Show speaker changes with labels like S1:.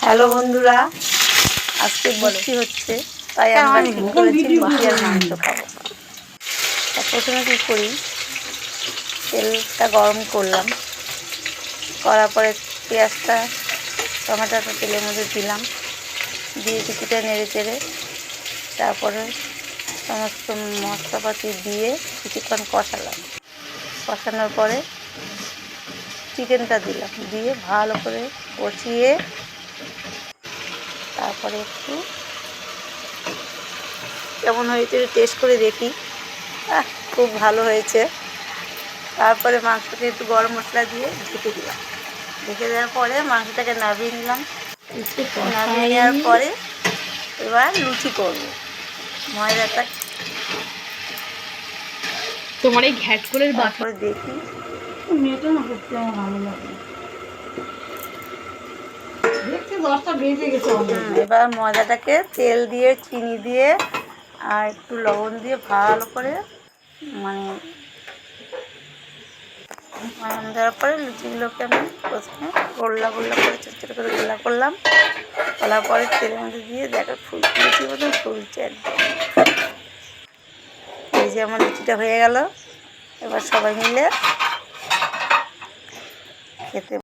S1: Hello বন্ধুরা, আজকে বৃষ্টি হচ্ছে তাই আমরা ঠিক করেছি লুচি আর মাংস খাবো। তা প্রথমে কী করি, তেলটা গরম করলাম, করার পরে পেঁয়াজটা টমেটোটা তেলের মধ্যে দিলাম, দিয়ে কিছুটা নেড়ে চেড়ে তারপরে সমস্ত মশলাপাতি দিয়ে কিছুক্ষণ কষালাম। কষানোর পরে চিকেনটা দিলাম, দিয়ে ভালো করে কষিয়ে তারপরে একটু কেমন হয়েছে টেস্ট করে দেখি, খুব ভালো হয়েছে। তারপরে মাংসকে একটু গরম মশলা দিয়ে ঢেকে দিলাম, ঢেকে দেওয়ার পরে মাংসটাকে নামিয়ে নিলাম। নামিয়ে নেওয়ার পরে এবার লুচি করবো। ময়দাটা
S2: তোমার এই ঘ্যাট করে
S1: তারপরে দেখি
S3: মেয়েটা না করতে আমার ভালো লাগে, দেখতে 10টা বেজে গেছে।
S1: এবার ময়দাটাকে তেল দিয়ে চিনি দিয়ে আর একটু লবণ দিয়ে ভালো করে ময়াম দেওয়ার পরে লুচিগুলোকে আমি প্রথমে গোল্লা গোল্লা করে ছোটো ছোটো করে গোল্লা করলাম। করার পরে তেলের মধ্যে দিয়ে দেখো লুচির মতন ফুলছে একদম। এই যে আমার লুচিটা হয়ে গেল, এবার সবাই মিলে খেতে